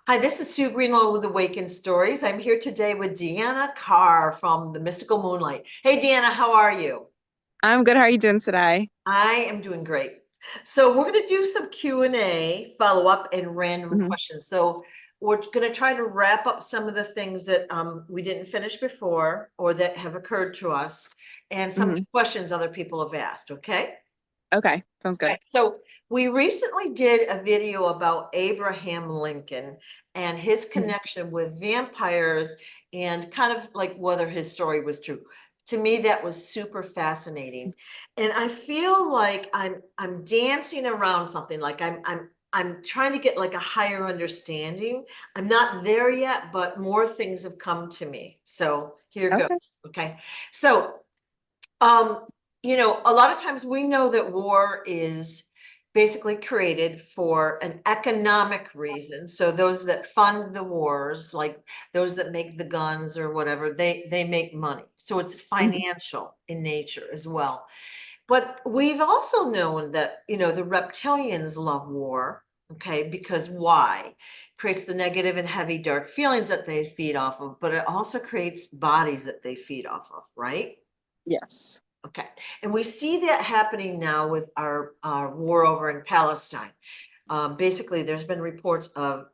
Hi, this is Sue Greenwald with Awakened Stories. I'm here today with Deanna Carr from the Mystical Moonlight. Hey, Deanna, how are you? I'm good. How are you doing today? I am doing great. So we're going to do some Q&A, follow up, and random Hmm. questions. So we're going to try to wrap up some of the things that we didn't finish before or that have occurred to us, and some of the Hmm. questions other people have asked, okay? Okay, sounds good. Right. So we recently did a video about Abraham Lincoln and his Mhm. connection with vampires and kind of like whether his story was true. To me, that was super fascinating. And I feel like I'm dancing around something, like I'm trying to get like a higher understanding. I'm not there yet, but more things have come to me. So here Okay. goes. Okay. So um, a lot of times we know that war is basically created for an economic reason. So those that fund the wars, like those that make the guns or whatever, they make money. So it's Hmm. financial in nature as well. But we've also known that, the reptilians love war, okay, because why? Creates the negative and heavy dark feelings that they feed off of, but it also creates bodies that they feed off of, right? Yes. Okay. And we see that happening now with our war over in Palestine. Basically, there's been reports of,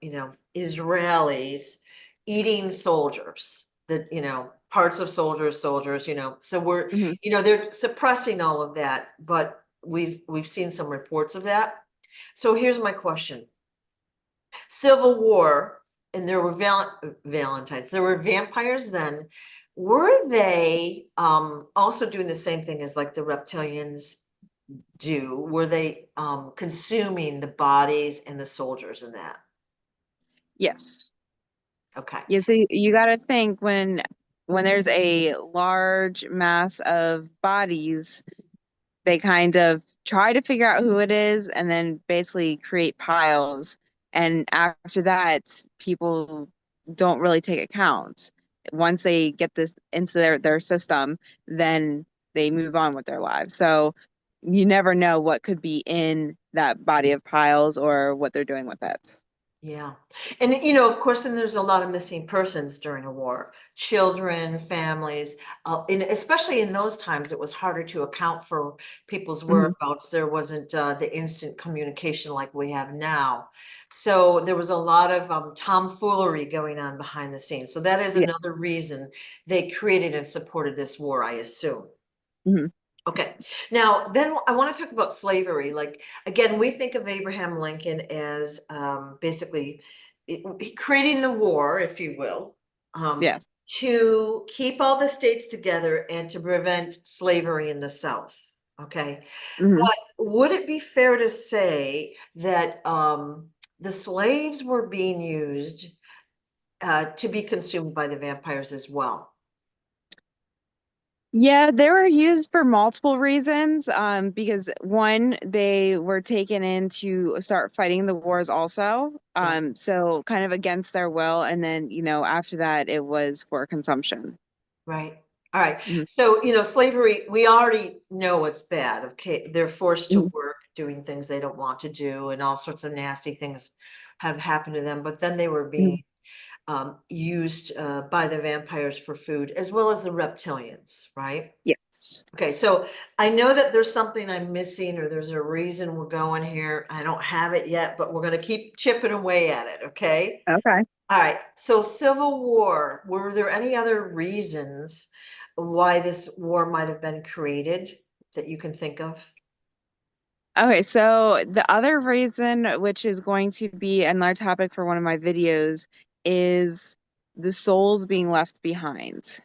Israelis eating soldiers, parts of soldiers, so Hmm. they're suppressing all of that, but we've seen some reports of that. So here's my question. Civil War, and there were Valentines. There were vampires then. Were they also doing the same thing as like the reptilians do? Were they consuming the bodies and the soldiers in that? Yes. Okay. Yeah, so you got to think when there's a large mass of bodies, they kind of try to figure out who it is and then basically create piles. And after that, people don't really take account. Once they get this into their system, then they move on with their lives. So you never know what could be in that body of piles or what they're doing with it. Yeah. And of course, then there's a lot of missing persons during a war, children, families, and especially in those times, it was harder to account for people's Hmm. whereabouts. There wasn't the instant communication like we have now. So there was a lot of tomfoolery going on behind the scenes. So that is Yeah. another reason they created and supported this war, I assume. Hmm. Okay. Now, then I want to talk about slavery. Like, again, we think of Abraham Lincoln as basically creating the war, if you will, um, Yes. to keep all the states together and to prevent slavery in the South. Okay. Hmm. But would it be fair to say that the slaves were being used to be consumed by the vampires as well? Yeah, they were used for multiple reasons. Because one, they were taken in to start fighting the wars also. Yeah. So kind of against their will, and then, after that it was for consumption. Right. All right. Mhm. So, slavery, we already know it's bad. Okay. They're forced to Mhm. work doing things they don't want to do, and all sorts of nasty things have happened to them. But then they were being Mhm. used by the vampires for food, as well as the reptilians, right? Yes. Okay. So I know that there's something I'm missing, or there's a reason we're going here. I don't have it yet, but we're going to keep chipping away at it. Okay. Okay. All right. So Civil War, were there any other reasons why this war might have been created that you can think of? Okay, so the other reason, which is going to be another topic for one of my videos, is the souls being left behind.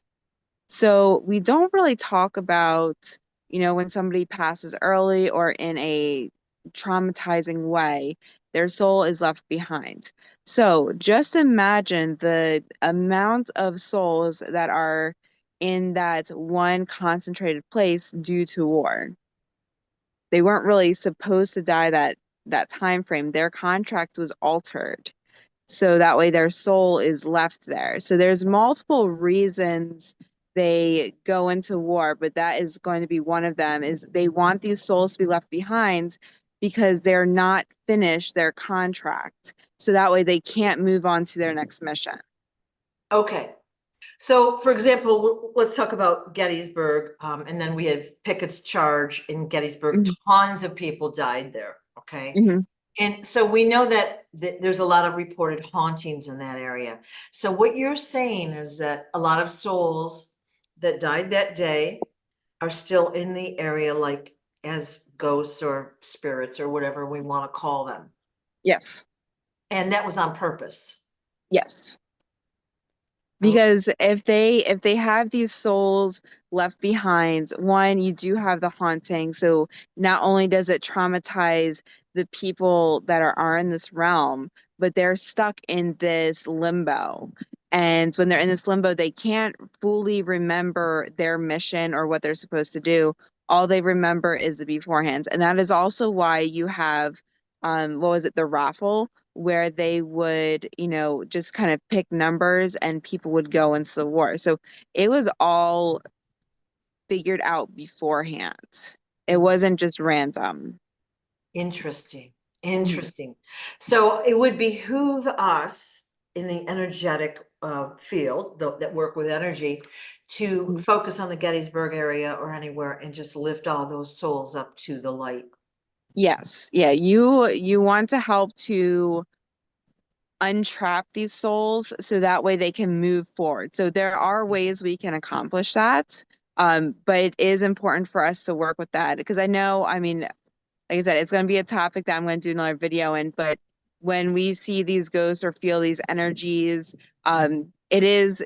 So we don't really talk about, when somebody passes early or in a traumatizing way, their soul is left behind. So just imagine the amount of souls that are in that one concentrated place due to war. They weren't really supposed to die that time frame. Their contract was altered. So that way their soul is left there. So there's multiple reasons they go into war, but that is going to be one of them is they want these souls to be left behind because they're not finished their contract. So that way they can't move on to their next mission. Okay. So, for example, let's talk about Gettysburg, and then we had Pickett's charge in Gettysburg. Hmm. Tons of people died there, okay? Hmm. And so we know that there's a lot of reported hauntings in that area. So what you're saying is that a lot of souls that died that day are still in the area, like as ghosts or spirits or whatever we want to call them. Yes. And that was on purpose. Yes. Oh, Because if they have these souls left behind, one, you do have the haunting. So not only does it traumatize the people that are in this realm, but they're stuck in this limbo. And when they're in this limbo, they can't fully remember their mission or what they're supposed to do. All they remember is the beforehand. And that is also why you have what was it, the raffle, where they would, just kind of pick numbers and people would go into the war. So it was all figured out beforehand. It wasn't just random. interesting. Mhm. Interesting. So it would behoove us in the energetic field that work with energy to Mhm. focus on the Gettysburg area or anywhere and just lift all those souls up to the light. Yes. Yeah, you want to help to untrap these souls so that way they can move forward. So there are ways we can accomplish that. But it is important for us to work with that because I know, I mean, like I said, it's going to be a topic that I'm going to do another video in, but when we see these ghosts or feel these energies, it is,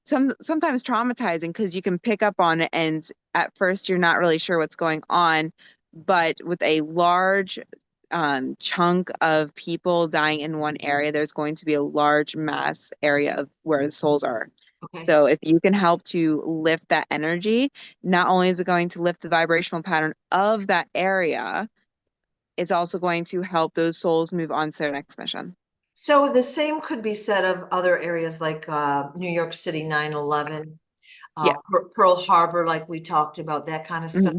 sometimes traumatizing because you can pick up on it and at first you're not really sure what's going on. But with a large chunk of people dying in one area, there's going to be a large mass area of where the souls are. Okay. So if you can help to lift that energy, not only is it going to lift the vibrational pattern of that area, it's also going to help those souls move on to their next mission. So the same could be said of other areas like New York City 9/11, Yeah. Pearl Harbor, like we talked about, that kind of stuff. Hmm.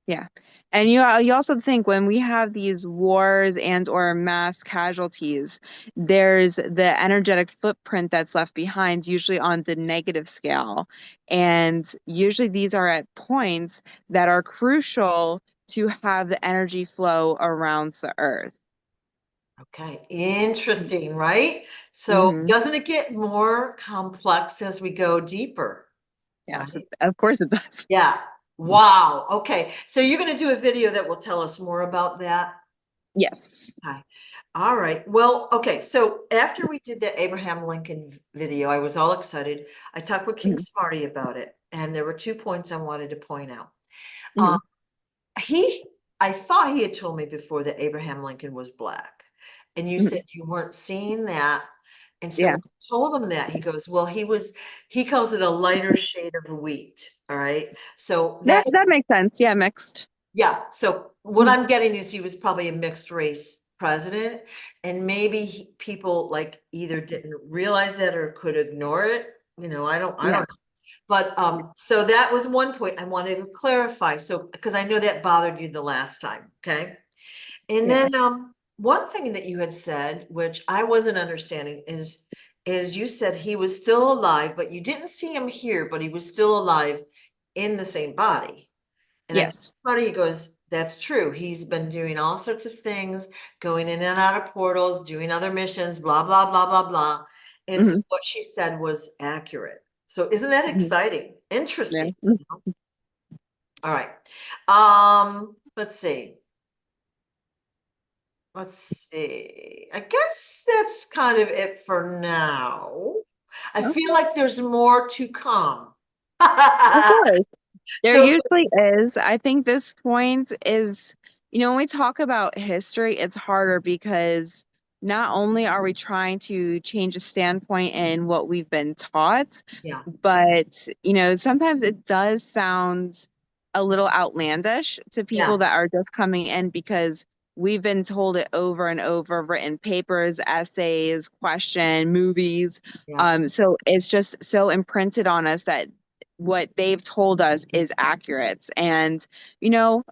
Yeah. And you also think when we have these wars and or mass casualties, there's the energetic footprint that's left behind, usually on the negative scale. And usually these are at points that are crucial to have the energy flow around the earth. Okay, interesting, right? So Hmm. doesn't it get more complex as we go deeper, Yes, right? of course it does. Yeah. Wow. Okay. So you're going to do a video that will tell us more about that. Yes. Okay. All right. Well, okay. So after we did the Abraham Lincoln video, I was all excited. I talked with King Hmm. Smarty about it, and there were 2 points I wanted to point out. Um, Hmm. he, I thought he had told me before that Abraham Lincoln was black, and you said Hmm. you weren't seeing that. And so Yeah. when I told him that, he goes, well, he calls it a lighter shade of wheat. All right. So That makes sense. Yeah, mixed. yeah. So what Mhm. I'm getting is he was probably a mixed race president, and maybe people like either didn't realize that or could ignore it. I Yeah. don't know. But so that was one point I wanted to clarify. So because I know that bothered you the last time, okay? And Yeah. then one thing that you had said, which I wasn't understanding, is you said he was still alive, but you didn't see him here, but he was still alive in the same body. And I Yes. it's funny, he goes, that's true. He's been doing all sorts of things, going in and out of portals, doing other missions, blah, blah, blah, blah, blah. And so Hmm. what she said was accurate. So isn't that Hmm. exciting? Yeah. Interesting. All right. Let's see. Let's see. I guess that's kind of it for now. I feel Okay. like there's more to come. Of course. There So usually is. I think this point is, when we talk about history, it's harder because not only are we trying to change a standpoint in what we've been taught, yeah, but, sometimes it does sound a little outlandish to people yeah, that are just coming in because we've been told it over and over, written papers, essays, question, movies. yeah. So it's just so imprinted on us that what they've told us is accurate. And,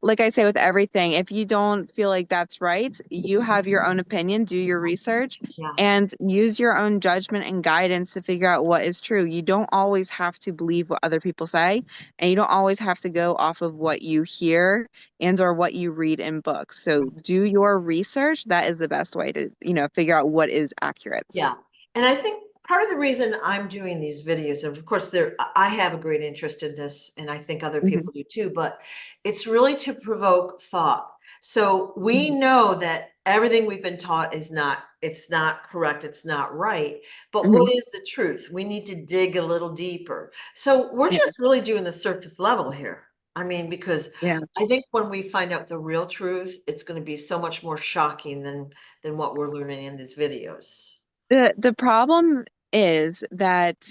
like I say with everything, if you don't feel like that's right, you have your own opinion, do your research, Yeah, and use your own judgment and guidance to figure out what is true. You don't always have to believe what other people say, and you don't always have to go off of what you hear and or what you read in books. So do your research. That is the best way to, figure out what is accurate. yeah. And I think part of the reason I'm doing these videos, and of course I have a great interest in this, and I think other Hmm. people do too, but it's really to provoke thought. So we Hmm. know that everything we've been taught it's not correct, it's not right. But Hmm. what is the truth? We need to dig a little deeper. So we're Yeah. just really doing the surface level here. I mean, because Yeah. I think when we find out the real truth, it's going to be so much more shocking than what we're learning in these videos. The problem is that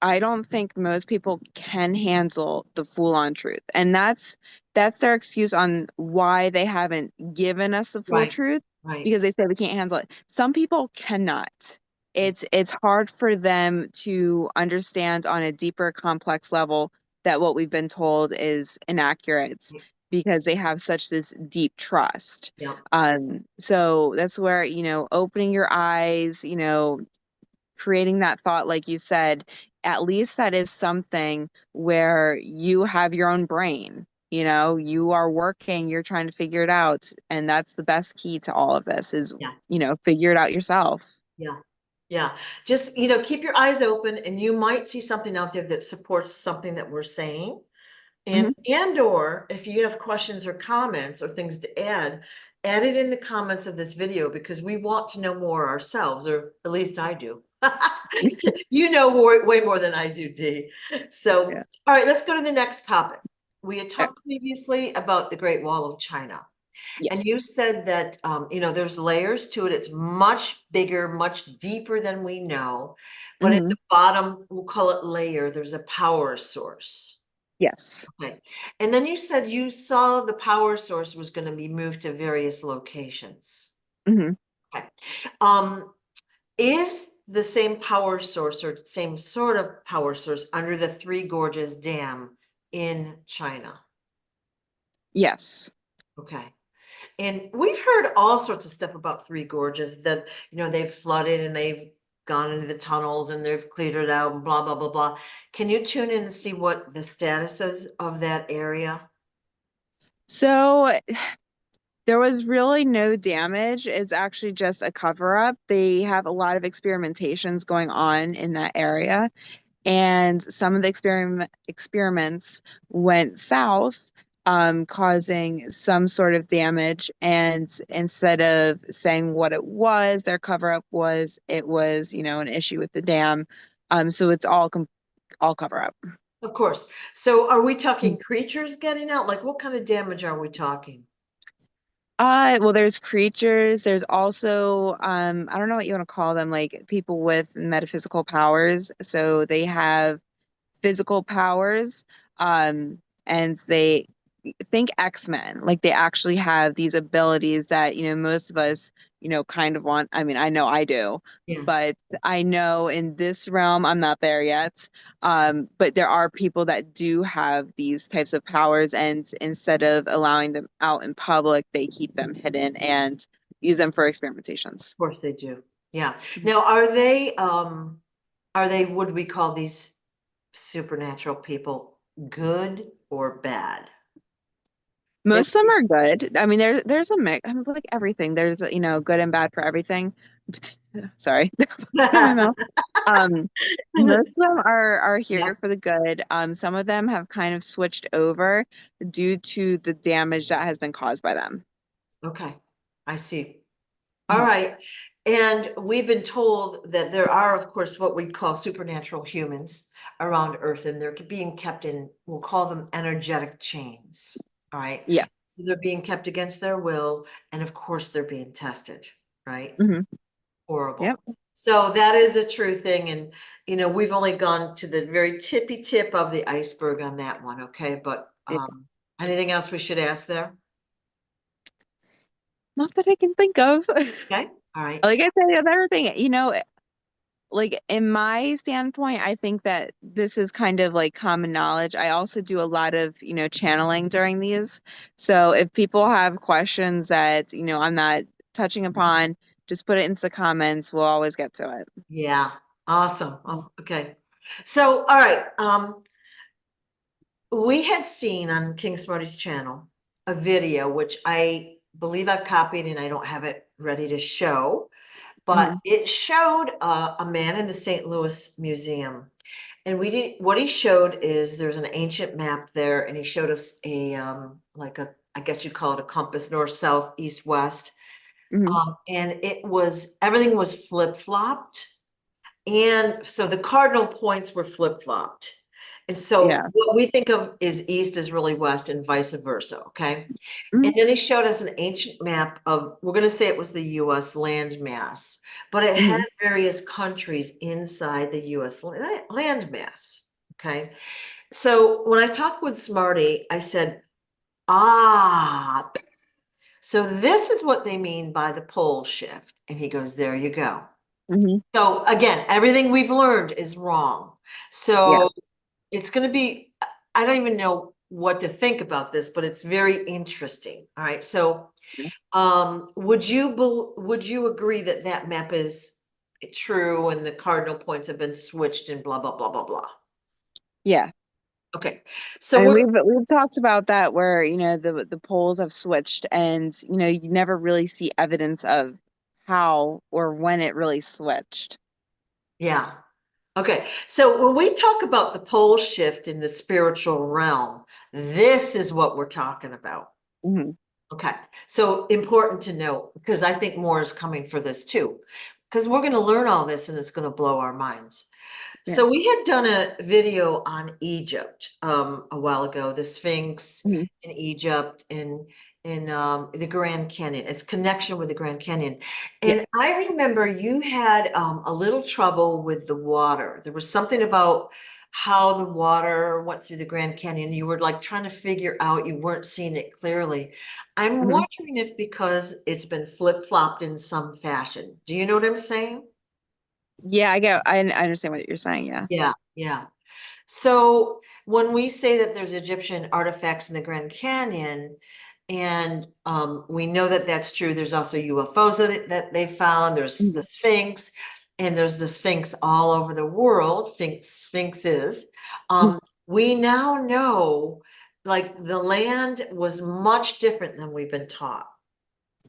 I don't think most people can handle the full-on truth. And that's their excuse on why they haven't given us the full Right, truth, right. because they say we can't handle it. Some people cannot. It's hard for them to understand on a deeper, complex level that what we've been told is inaccurate because they have such this deep trust. Yeah, So that's where, opening your eyes, creating that thought, like you said, at least that is something where you have your own brain. You are working, you're trying to figure it out. And that's the best key to all of this is, yeah, figure it out yourself. yeah, yeah. Just, keep your eyes open and you might see something out there that supports something that we're saying. Hmm. And or if you have questions or comments or things to add it in the comments of this video because we want to know more ourselves, or at least I do. You know way more than I do, Dee. So, Yeah. all right, let's go to the next topic. We had Okay. talked previously about the Great Wall of China. And Yes. you said that, there's layers to it. It's much bigger, much deeper than we know. But at Hmm. the bottom, we'll call it layer, there's a power source. Yes. Okay. And then you said you saw the power source was going to be moved to various locations. Hmm. Okay. Um, is the same power source or same sort of power source under the Three Gorges Dam in China? Yes. Okay. And we've heard all sorts of stuff about Three Gorges that, they've flooded and they've gone into the tunnels and they've cleared it out and blah, blah, blah, blah. Can you tune in and see what the status is of that area? So there was really no damage. It's actually just a cover up. They have a lot of experimentations going on in that area. And some of the experiments went south, causing some sort of damage. And instead of saying what it was, their cover up was it was, an issue with the dam. So it's all cover up. Of course. So are we talking creatures getting out? Like what kind of damage are we talking? Well, there's creatures. There's also, I don't know what you want to call them, like people with metaphysical powers. So they have physical powers, and they think X-Men, like they actually have these abilities that, most of us, kind of want. I mean, I know I do, Yeah, but I know in this realm, I'm not there yet. But there are people that do have these types of powers, and instead of allowing them out in public, they keep them hidden and use them for experimentations. of course they do. Yeah. Now, are they, would we call these supernatural people good or bad? They, Most of them are good. I mean, there's a mix. I mean, like everything. There's, good and bad for everything. Sorry, put in my mouth. Um, Most of them are yeah. here for the good. Some of them have kind of switched over due to the damage that has been caused by them. Okay. I see. All Mhm. right. And we've been told that there are, of course, what we call supernatural humans around Earth, and they're being kept in, we'll call them energetic chains. All right. Yeah. So they're being kept against their will. And of course, they're being tested, right? Hmm. Horrible. Yep. So that is a true thing. And, we've only gone to the very tippy tip of the iceberg on that one. Okay. But Yeah. anything else we should ask there? Not that I can think of. Okay. All right. Like I said, with everything, like in my standpoint, I think that this is kind of like common knowledge. I also do a lot of, channeling during these. So if people have questions that, I'm not touching upon, just put it into the comments. We'll always get to it. Yeah, awesome. Oh, okay. So, all right, we had seen on King Smarty's channel a video, which I believe I've copied and I don't have it ready to show, but Hmm. it showed a man in the St. Louis Museum. And what he showed is there's an ancient map there, and he showed us like I guess you'd call it a compass, north, south, east, west. Hmm. And everything was flip-flopped. And so the cardinal points were flip-flopped. And so Yeah. what we think of is east is really west and vice versa, okay? Hmm. And then he showed us an ancient map of, we're going to say it was the US land mass, but it had Hmm. various countries inside the US land mass, okay? So when I talked with Smarty, I said, ah, so this is what they mean by the pole shift. And he goes, there you go. Hmm. So again, everything we've learned is wrong. Yeah. So it's going to be, I don't even know what to think about this, but it's very interesting. All right. So, would you agree that that map is true and the cardinal points have been switched and blah, blah, blah, blah, blah. Yeah. Okay. So I mean, we're, we've talked about that where, the poles have switched and, you never really see evidence of how or when it really switched. yeah. Okay. So when we talk about the pole shift in the spiritual realm, this is what we're talking about. Hmm. Okay, so important to note because I think more is coming for this too, because we're going to learn all this and it's going to blow our minds. Yeah. So we had done a video on Egypt a while ago, the Sphinx Hmm. in Egypt and in the Grand Canyon, its connection with the Grand Canyon. Yeah. And I remember you had a little trouble with the water. There was something about how the water went through the Grand Canyon. You were like trying to figure out, you weren't seeing it clearly. I'm Hmm. wondering if because it's been flip-flopped in some fashion. Do you know what I'm saying? Yeah, I understand what you're saying. Yeah. Yeah, yeah. So when we say that there's Egyptian artifacts in the Grand Canyon, and we know that that's true, there's also UFOs that they found, there's Mhm. the Sphinx, and there's the Sphinx all over the world, Sphinxes. Um, we now know like the land was much different than we've been taught.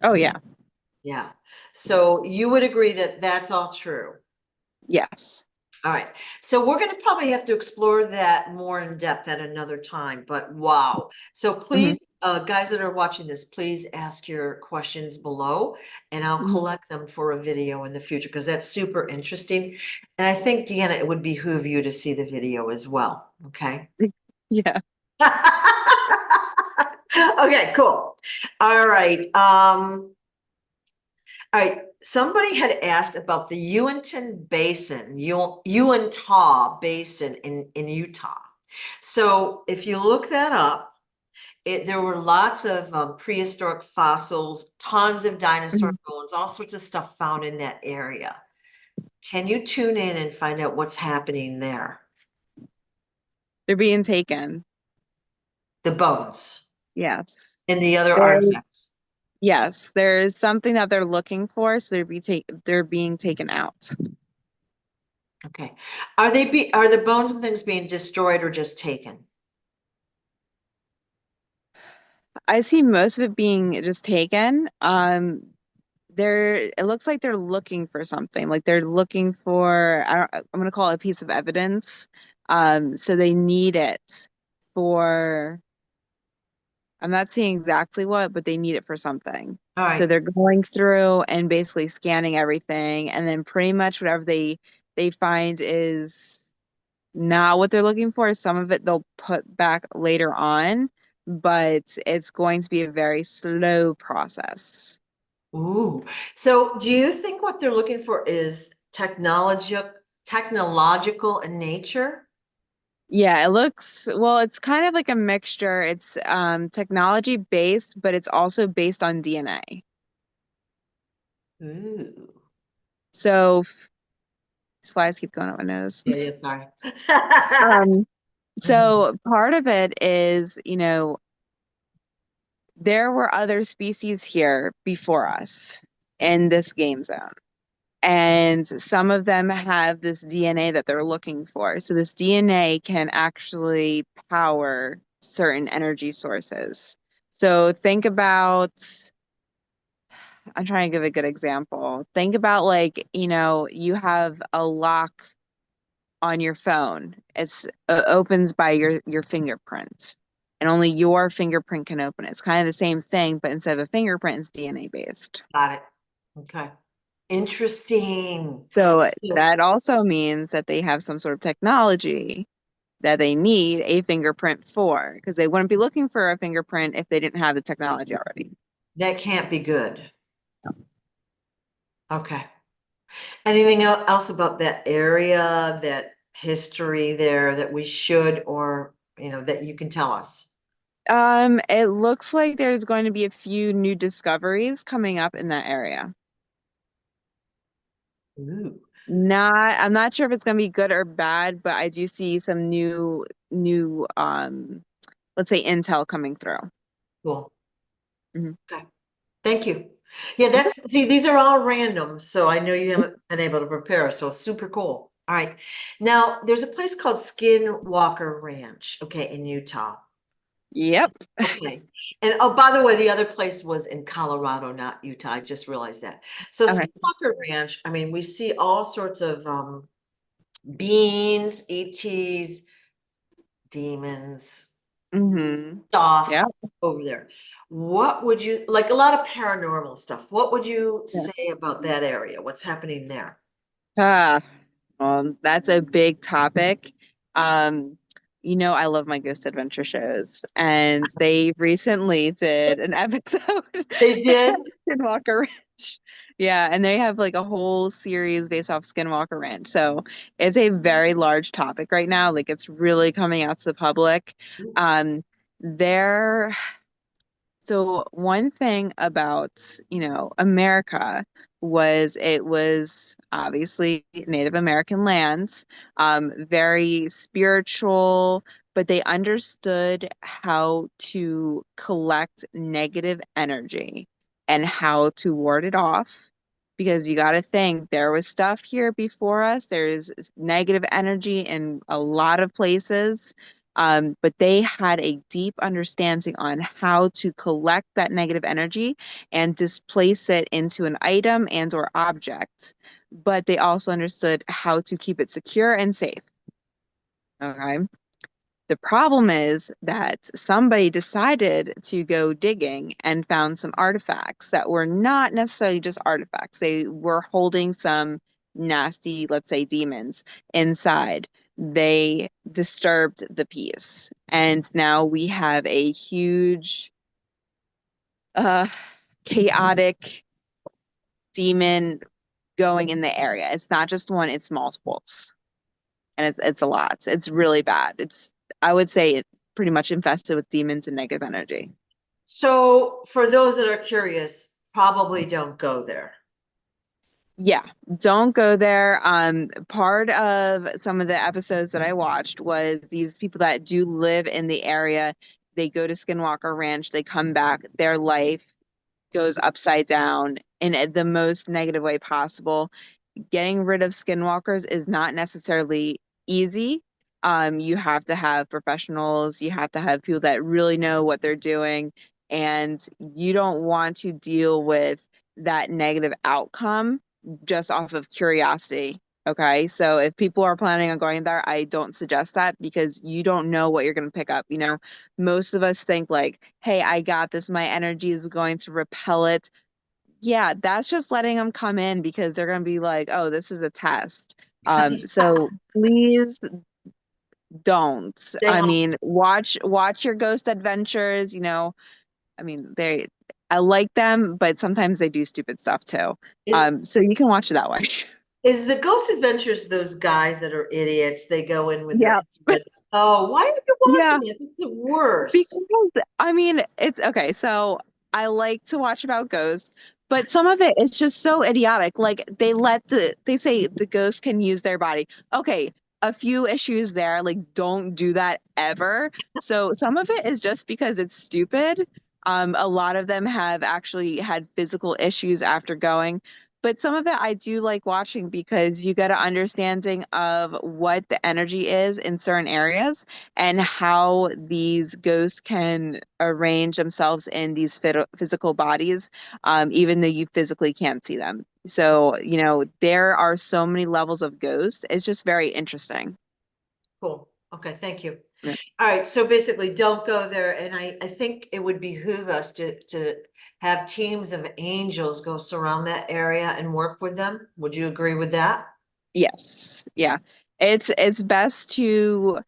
Oh, yeah. Yeah. So you would agree that that's all true. Yes. All right. So we're going to probably have to explore that more in depth at another time, but wow. So Hmm. please, guys that are watching this, please ask your questions below and I'll Hmm. collect them for a video in the future because that's super interesting. And I think, Deanna, it would behoove you to see the video as well. Okay. Yeah. Okay, cool. All right. All right, somebody had asked about the Uinta Basin in Utah. So if you look that up, there were lots of prehistoric fossils, tons of dinosaur Hmm. bones, all sorts of stuff found in that area. Can you tune in and find out what's happening there? They're being taken. The bones Yes. and the other There, artifacts. yes, there is something that they're looking for, so they're being taken out. Okay. Are the bones and things being destroyed or just taken? I see most of it being just taken. It looks like they're looking for something. Like they're looking for, I'm gonna call it a piece of evidence. So they need it for, I'm not seeing exactly what, but they need it for something. All So right. they're going through and basically scanning everything, and then pretty much whatever they find is not what they're looking for. Some of it they'll put back later on, but it's going to be a very slow process. Ooh, so do you think what they're looking for is technological in nature? Yeah, it looks, well, it's kind of like a mixture. It's technology based, but it's also based on DNA. Ooh, So These flies keep going up my nose. Yeah, yeah, sorry. Um, so part of it is, there were other species here before us in this game zone. And some of them have this DNA that they're looking for. So this DNA can actually power certain energy sources. So think about, I'm trying to give a good example. Think about like, you have a lock on your phone. It's opens by your fingerprint. And only your fingerprint can open it. It's kind of the same thing, but instead of a fingerprint, it's DNA based. Got it. Okay. Interesting. So Yeah. that also means that they have some sort of technology that they need a fingerprint for, because they wouldn't be looking for a fingerprint if they didn't have the technology already. That can't be good. Okay. Anything else about that area, that history there that we should, or, that you can tell us? It looks like there's going to be a few new discoveries coming up in that area. Ooh, I'm not sure if it's going to be good or bad, but I do see some new let's say intel coming through. cool. Mhm. Okay. Thank you. Yeah, see, these are all random, so I know you haven't been able to prepare, so super cool. All right. Now, there's a place called Skinwalker Ranch, okay, in Utah. Yep. Okay. And oh, by the way, the other place was in Colorado, not Utah. I just realized that. So Okay. Skinwalker Ranch, I mean, we see all sorts of beings, ETs, demons, Mm-hmm. stuff Yep. over there. What would you like, a lot of paranormal stuff? What would you Yeah. say about that area? What's happening there? Ah, that's a big topic. Um, I love my ghost adventure shows, and they recently did an episode They did? of Skinwalker Ranch. Yeah, and they have like a whole series based off Skinwalker Ranch. So it's a very large topic right now. Like it's really coming out to the public. Um, there so one thing about, America was it was obviously Native American lands, very spiritual, but they understood how to collect negative energy and how to ward it off. Because you got to think there was stuff here before us. There's negative energy in a lot of places, but they had a deep understanding on how to collect that negative energy and displace it into an item and or object. But they also understood how to keep it secure and safe. Okay. The problem is that somebody decided to go digging and found some artifacts that were not necessarily just artifacts. They were holding some nasty, let's say, demons inside. They disturbed the peace. And now we have a huge, uh, chaotic demon going in the area. It's not just one, it's multiples. And it's a lot. It's really bad. I would say it pretty much infested with demons and negative energy. So for those that are curious, probably don't go there. Yeah, don't go there. Part of some of the episodes that I watched was these people that do live in the area. They go to Skinwalker Ranch, they come back, their life goes upside down in the most negative way possible. Getting rid of skinwalkers is not necessarily easy. You have to have professionals, you have to have people that really know what they're doing, and you don't want to deal with that negative outcome just off of curiosity. Okay, so if people are planning on going there, I don't suggest that because you don't know what you're going to pick up. Most of us think like, hey, I got this, my energy is going to repel it. Yeah, that's just letting them come in because they're going to be like, oh, this is a test. So please don't. Stay I home. mean, watch your ghost adventures, I mean, I like them, but sometimes they do stupid stuff too. Is So you can watch it that way. is the Ghost Adventures those guys that are idiots? They go in with their Yeah. oh, why are you Yeah. watching it? It's the worst. Because I mean, it's okay. So I like to watch about ghosts, But some of it is just so idiotic. Like they say the ghost can use their body. Okay, a few issues there. Like don't do that ever. So some of it is just because it's stupid. A lot of them have actually had physical issues after going. But some of it I do like watching because you get an understanding of what the energy is in certain areas and how these ghosts can arrange themselves in these physical bodies, even though you physically can't see them. So, there are so many levels of ghosts. It's just very interesting. Cool. Okay, thank you. Yeah. All right, so basically don't go there. And I think it would behoove us to have teams of angels go surround that area and work with them. Would you agree with that? Yes. Yeah. It's best to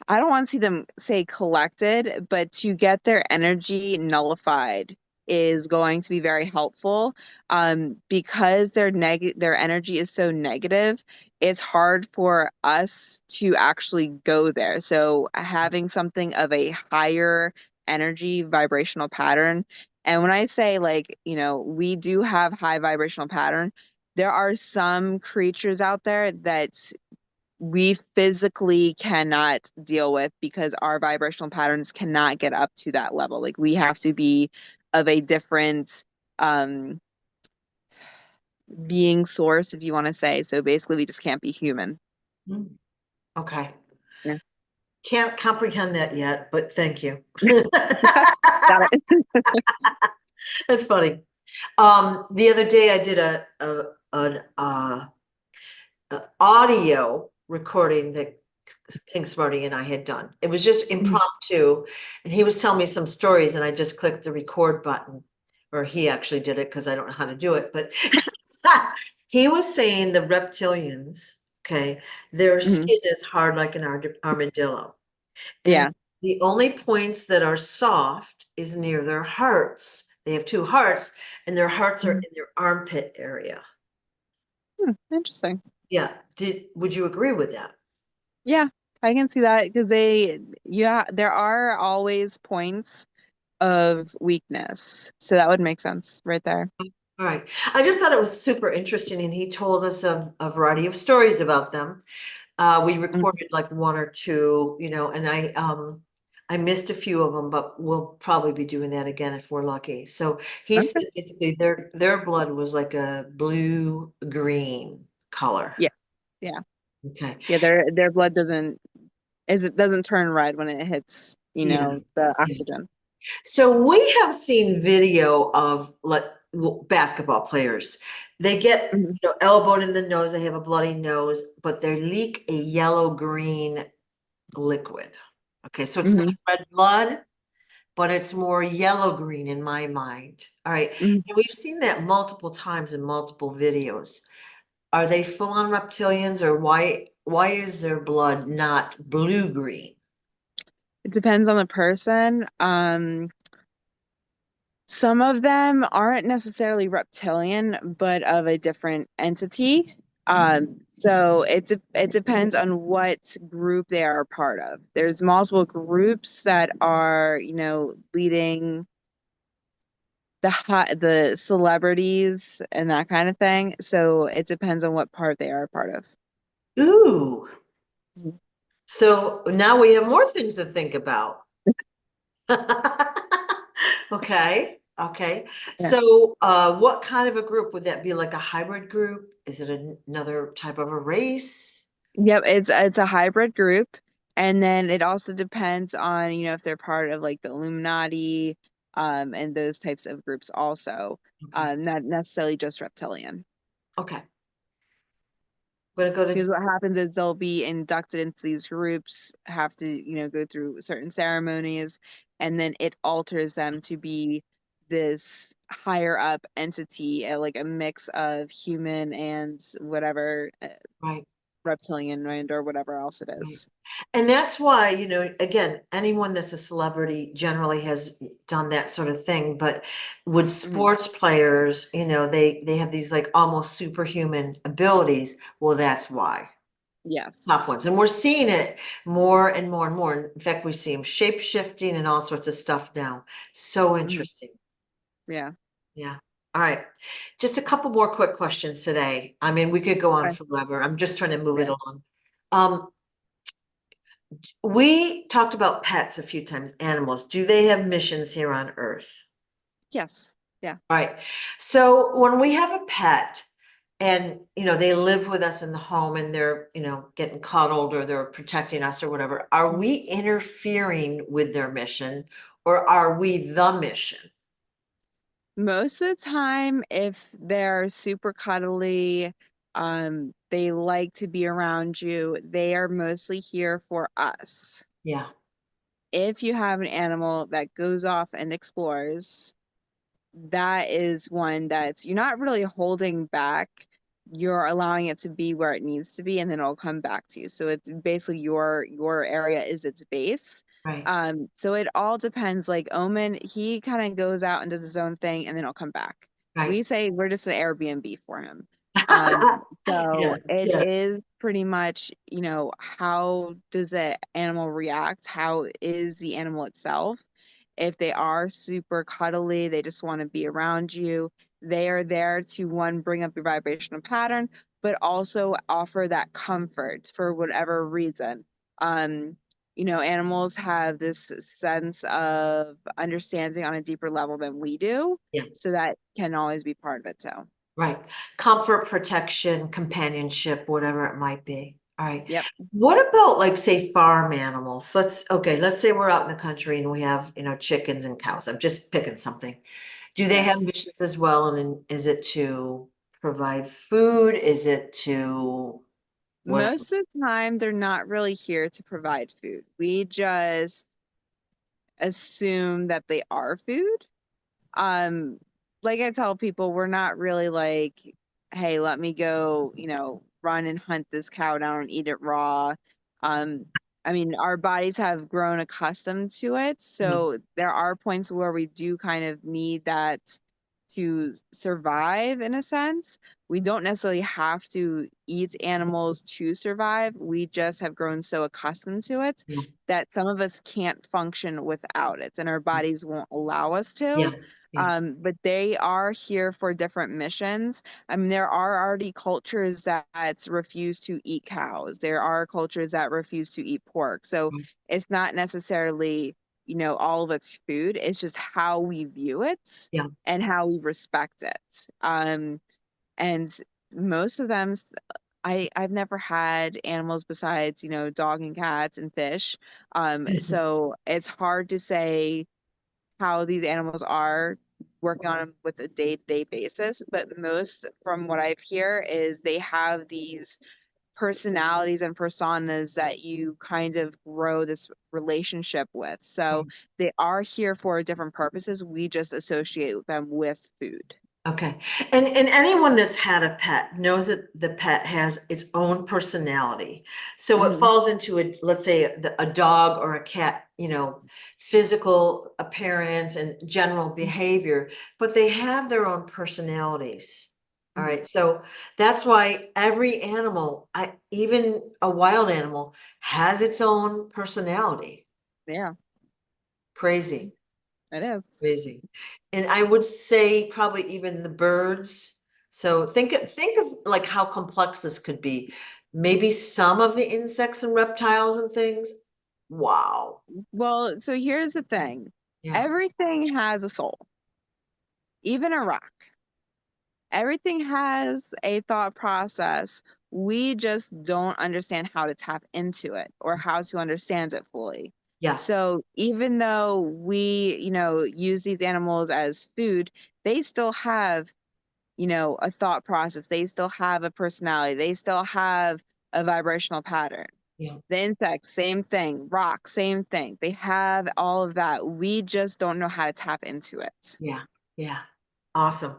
I don't want to see them say collected, but to get their energy nullified is going to be very helpful. Because their energy is so negative, it's hard for us to actually go there. So having something of a higher energy vibrational pattern, and when I say like, we do have high vibrational pattern, there are some creatures out there that we physically cannot deal with because our vibrational patterns cannot get up to that level. Like we have to be of a different um being source, if you want to say. So basically we just can't be human. Mm. Okay. Yeah. Can't comprehend that yet, but thank you. Got it. That's funny. The other day I did an audio recording that King Smarty and I had done. It was just impromptu, and he was telling me some stories, and I just clicked the record button, or he actually did it because I don't know how to do it. But he was saying the reptilians, okay, their Mhm. skin is hard like an armadillo, and Yeah. the only points that are soft is near their hearts. They have two hearts, and their hearts are Mhm. in their armpit area. Interesting. Yeah. Would you agree with that? Yeah, I can see that because yeah, there are always points of weakness. So that would make sense right there. All right. I just thought it was super interesting, and he told us of a variety of stories about them. We Mhm. recorded like one or two, and I missed a few of them, but we'll probably be doing that again if we're lucky. So he Okay. said basically their blood was like a blue green color. Yeah. Yeah. Okay. Yeah, their blood doesn't turn red when it hits, Yeah. the Yeah. oxygen. So we have seen video of basketball players. They get, Mhm. elbowed in the nose, they have a bloody nose, but they leak a yellow green liquid. Okay, so it's not Mhm. red blood, but it's more yellow green in my mind. All right. Mhm. And we've seen that multiple times in multiple videos. Are they full-on reptilians, or why is their blood not blue green? It depends on the person. Some of them aren't necessarily reptilian, but of a different entity. So it depends on what group they are a part of. There's multiple groups that are, leading the celebrities and that kind of thing. So it depends on what part they are a part of. Ooh. Mhm. So now we have more things to think about. Okay, okay. Yeah. So what kind of a group would that be? Like a hybrid group? Is it another type of a race? Yep, it's a hybrid group, and then it also depends on, if they're part of like the Illuminati, and those types of groups also, Okay, not necessarily just reptilian. okay. I'm gonna go to Because what happens is they'll be inducted into these groups, have to, go through certain ceremonies, and then it alters them to be this higher up entity, like a mix of human and whatever, right. reptilian and or whatever else it Right. is. And that's why, again, anyone that's a celebrity generally has done that sort of thing. But with Mhm. sports players, they have these like almost superhuman abilities. Well, that's why. Top Yes. ones. And we're seeing it more and more and more. In fact, we see them shape shifting and all sorts of stuff now. So Mhm. interesting. Yeah. Yeah. All right. Just a couple more quick questions today. I mean, we could go on Okay. forever. I'm just trying to move it Yeah. along. Um, we talked about pets a few times, animals. Do they have missions here on Earth? Yes. Yeah. All right. So when we have a pet and, they live with us in the home and they're, getting cuddled or they're protecting us or whatever, are we interfering with their mission or are we the mission? Most of the time, if they're super cuddly, they like to be around you, they are mostly here for us. Yeah. If you have an animal that goes off and explores, that is one that's you're not really holding back. You're allowing it to be where it needs to be, and then it'll come back to you. So it's basically your area is its base. Right. So it all depends. Like Omen, he kind of goes out and does his own thing, and then he'll come back. Right. We say we're just an Airbnb for him. Um, Yeah. so it Yeah. is pretty much, how does the animal react? How is the animal itself? If they are super cuddly, they just want to be around you. They are there to one, bring up your vibrational pattern, but also offer that comfort for whatever reason. Animals have this sense of understanding on a deeper level than we do. Yeah. So that can always be part of it too. Right. Comfort, protection, companionship, whatever it might be. All right. Yep. What about like say farm animals? Let's say we're out in the country and we have, chickens and cows. I'm just picking something. Do they Yeah. have missions as well? And is it to provide food? Is it to whatever? Most of the time, they're not really here to provide food. We just assume that they are food. um like I tell people, we're not really like, hey, let me go, run and hunt this cow down and eat it raw. um I mean, our bodies have grown accustomed to it, Yeah. so there are points where we do kind of need that to survive in a sense. We don't necessarily have to eat animals to survive. We just have grown so accustomed to it Yeah. that some of us can't function without it, and our bodies won't allow us Yeah. to. Yeah. But they are here for different missions. I mean, there are already cultures that refuse to eat cows. There are cultures that refuse to eat pork. So Yeah. it's not necessarily, all of its food. It's just how we view it Yeah. and how we respect it. And most of them, I've never had animals besides, dog and cats and fish. So it's hard to say how these animals are working on them with a day-to-day basis, but most from what I've hear is they have these personalities and personas that you kind of grow this relationship with. So they are here for different purposes. We just associate them with food. Okay. And anyone that's had a pet knows that the pet has its own personality. So it Mhm. falls into let's say a dog or a cat, physical appearance and general behavior, but they have their own personalities. All Mhm. right. So that's why every animal, even a wild animal, has its own personality. Yeah, Crazy. it is. Crazy. And I would say probably even the birds. So think of like how complex this could be. Maybe some of the insects and reptiles and things. Wow. Well, so here's the thing. Yeah. Everything has a soul, even a rock. Everything has a thought process. We just don't understand how to tap into it or how to understand it fully. Yeah. So even though we, use these animals as food, they still have, a thought process. They still have a personality. They still have a vibrational pattern. Yeah. The insects, same thing. Rock, same thing. They have all of that. We just don't know how to tap into it. Yeah. Yeah. Awesome.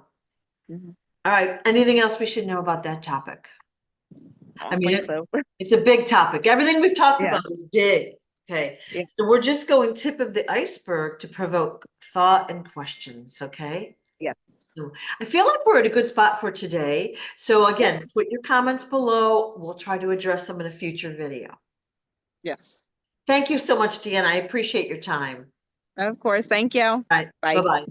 Mhm. All right. Anything else we should know about that topic? I I don't mean, think so. it's a big topic. Everything we've talked Yeah. about is big. Okay. Yeah. So we're just going tip of the iceberg to provoke thought and questions. Okay. Yeah. So I feel like we're at a good spot for today. So Yep. again, put your comments below. We'll try to address them in a future video. Yes. Thank you so much, Deanna. I appreciate your time. Of course. Thank you. All right. Bye. Bye-bye.